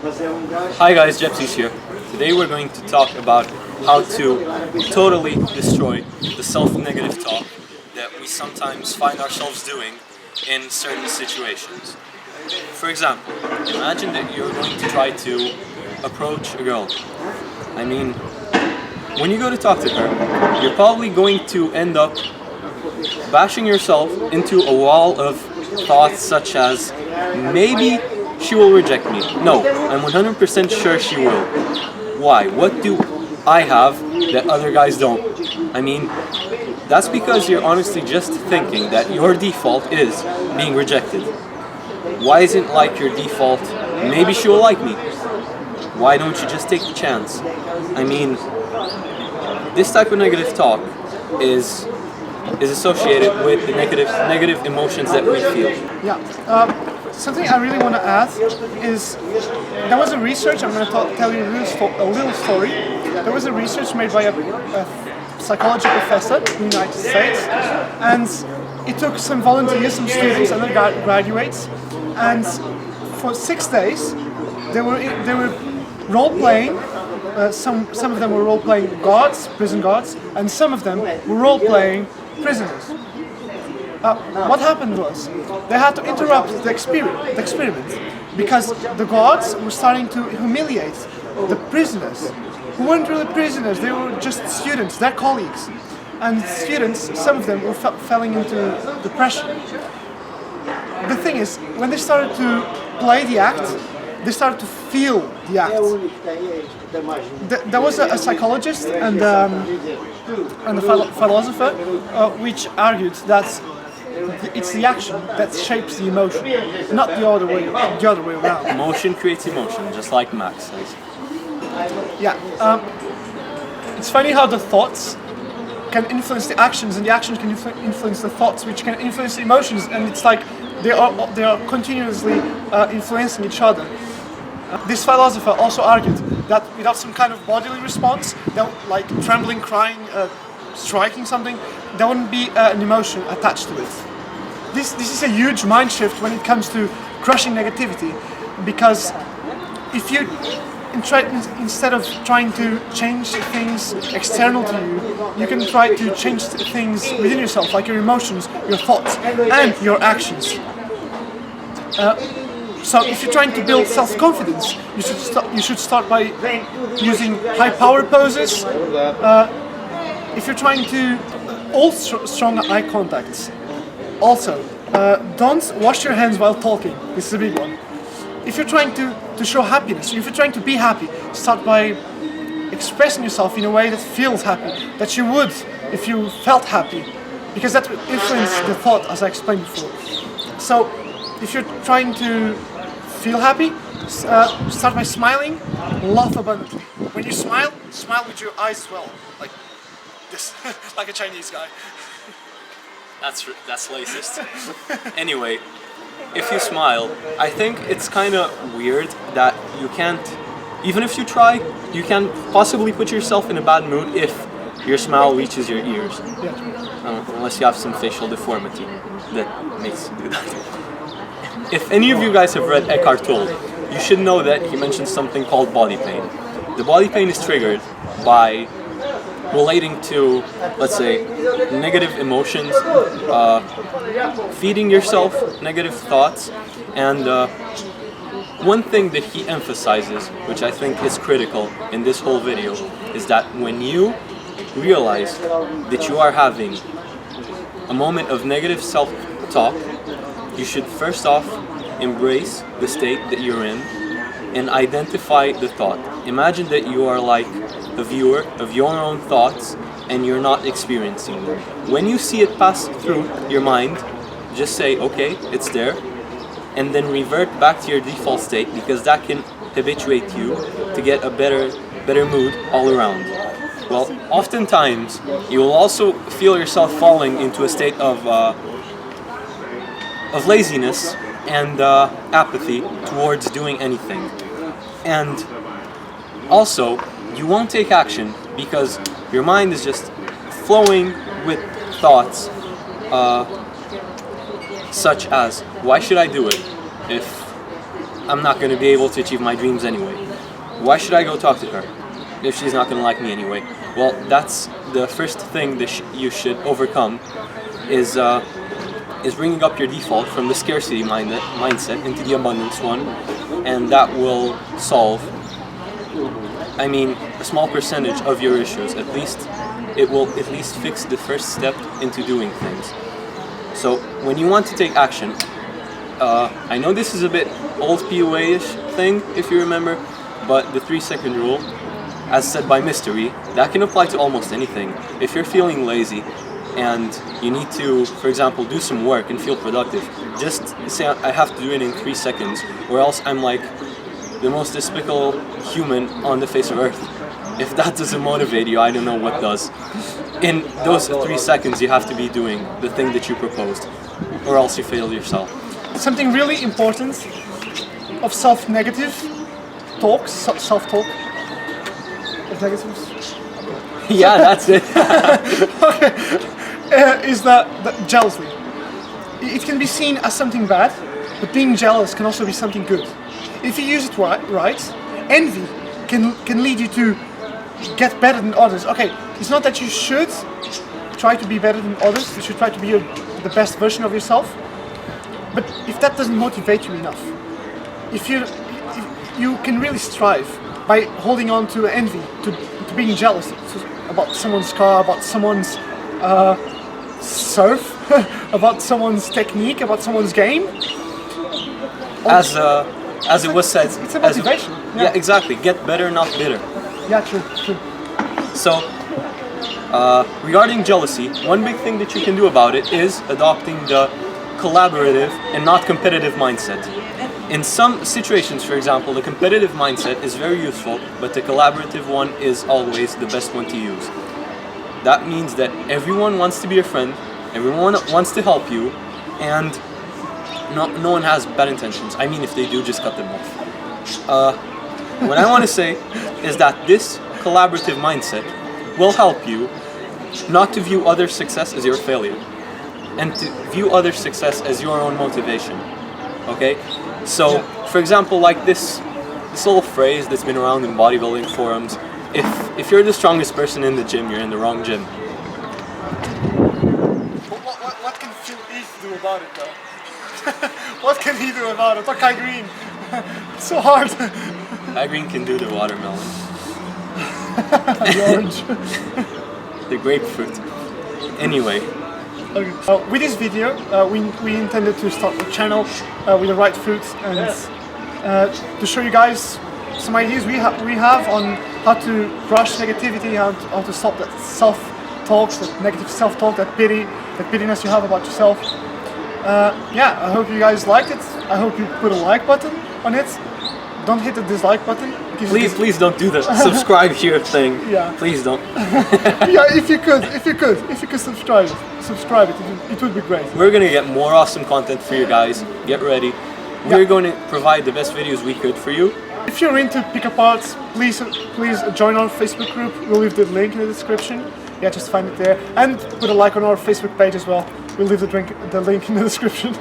Hi guys, Jepsies here. Today we're going to talk about how to totally destroy the self-negative talk that we sometimes find ourselves doing in certain situations. For example, imagine that you're going to try to approach a girl. I mean, when you go to talk to her, you're probably going to end up bashing yourself into a wall of thoughts such as, maybe she will reject me. No, I'm 100% sure she will. Why? What do I have that other guys don't? I mean, that's because you're honestly just thinking that your default is being rejected. Why isn't like your default, maybe she will like me? Why don't you just take the chance? I mean, this type of negative talk is associated with the negative emotions that we feel. Yeah. Something I really want to add is there was a research. I'm going to tell you a little story. There was a research made by a psychology professor in the United States, and it took some volunteers, some students, undergraduates, and for 6 days they were role playing. Some of them were role playing guards, prison guards, and some of them were role playing prisoners. What happened was they had to interrupt the experiment because the guards were starting to humiliate the prisoners, who weren't really prisoners, they were just students, their colleagues. And students, some of them were falling into depression. The thing is, when they started to play the act, they started to feel the act. There was a psychologist and a philosopher which argued that it's the action that shapes the emotion, not the other way around. Emotion creates emotion, just like Max says. Yeah. It's funny how the thoughts can influence the actions, and the actions can influence the thoughts, which can influence the emotions, and it's like they are continuously influencing each other. This philosopher also argued that without some kind of bodily response, like trembling, crying, striking something, there wouldn't be an emotion attached to it. This is a huge mind shift when it comes to crushing negativity, because if you instead of trying to change things external to you, you can try to change things within yourself, like your emotions, your thoughts, and your actions. So if you're trying to build self-confidence, you should start by using high power poses. If you're trying to strong eye contacts. Also, don't wash your hands while talking. This is a big one. If you're trying to show happiness, if you're trying to be happy, start by expressing yourself in a way that feels happy, that you would if you felt happy, because that will influence the thought, as I explained before. So, if you're trying to feel happy, start by smiling, laugh abundantly. When you smile with your eyes as well, like this, like a Chinese guy. That's racist. Anyway, if you smile, I think it's kind of weird that you can't, even if you try, you can possibly put yourself in a bad mood if your smile reaches your ears. Yeah. Unless you have some facial deformity that makes you do that. If any of you guys have read Eckhart Tolle, you should know that he mentions something called body pain. The body pain is triggered by relating to, let's say, negative emotions, feeding yourself negative thoughts, and one thing that he emphasizes, which I think is critical in this whole video, is that when you realize that you are having a moment of negative self-talk, you should first off embrace the state that you're in and identify the thought. Imagine that you are like a viewer of your own thoughts and you're not experiencing them. When you see it pass through your mind, just say, okay, it's there, and then revert back to your default state, because that can habituate you to get a better mood all around. Well, oftentimes you will also feel yourself falling into a state of laziness and apathy towards doing anything. And also, you won't take action because your mind is just flowing with thoughts such as, why should I do it? I'm not going to be able to achieve my dreams anyway. Why should I go talk to her if she's not going to like me anyway? Well, that's the first thing that you should overcome is bringing up your default from the scarcity mindset into the abundance one, and that will solve, I mean, a small percentage of your issues. At least it will at least fix the first step into doing things. So when you want to take action, I know this is a bit old PUA-ish thing, if you remember, but the 3-second rule, as said by Mystery, that can apply to almost anything. If you're feeling lazy and you need to, for example, do some work and feel productive, just say I have to do it in 3 seconds, or else I'm like the most despicable human on the face of Earth. If that doesn't motivate you, I don't know what does. In those 3 seconds, you have to be doing the thing that you proposed, or else you fail yourself. Something really important of self-negative talks, self-talk of negatives. Yeah, that's it. Okay. Is that jealousy. It can be seen as something bad, but being jealous can also be something good. If you use it right, envy can lead you to get better than others. Okay, it's not that you should try to be better than others, you should try to be the best version of yourself, but if that doesn't motivate you enough, if you can really strive by holding on to envy, to being jealous about someone's car, about someone's surf, about someone's technique, about someone's game. As it was said, it's a motivation. Yeah, exactly. Get better, not bitter. Yeah, true. So, regarding jealousy, one big thing that you can do about it is adopting the collaborative and not competitive mindset. In some situations, for example, the competitive mindset is very useful, but the collaborative one is always the best one to use. That means that everyone wants to be your friend, everyone wants to help you, and no one has bad intentions. I mean, if they do, just cut them off. What I want to say is that this collaborative mindset will help you not to view other success as your failure, and to view other success as your own motivation. Okay? So, for example, like this little phrase that's been around in bodybuilding forums, if you're the strongest person in the gym, you're in the wrong gym. What can Phil Heath do about it, though? What can he do about it? Or Kai Green? It's so hard. Kai Green can do the watermelon. The orange. The grapefruit. Anyway. Okay. With this video, we intended to start a channel with the right fruit and to show you guys some ideas we have on how to crush negativity, how to stop that self-talk, that negative self-talk, that bitterness you have about yourself. Yeah, I hope you guys liked it. I hope you put a like button on it. Don't hit the dislike button. Please don't do the subscribe here thing. Yeah. Please don't. Yeah, if you could subscribe it would be great. We're gonna get more awesome content for you guys. Get ready. We're going to provide the best videos we could for you. If you're into pick-up arts, please join our Facebook group. We'll leave the link in the description. Yeah, just find it there. And put a like on our Facebook page as well. We'll leave the link in the description.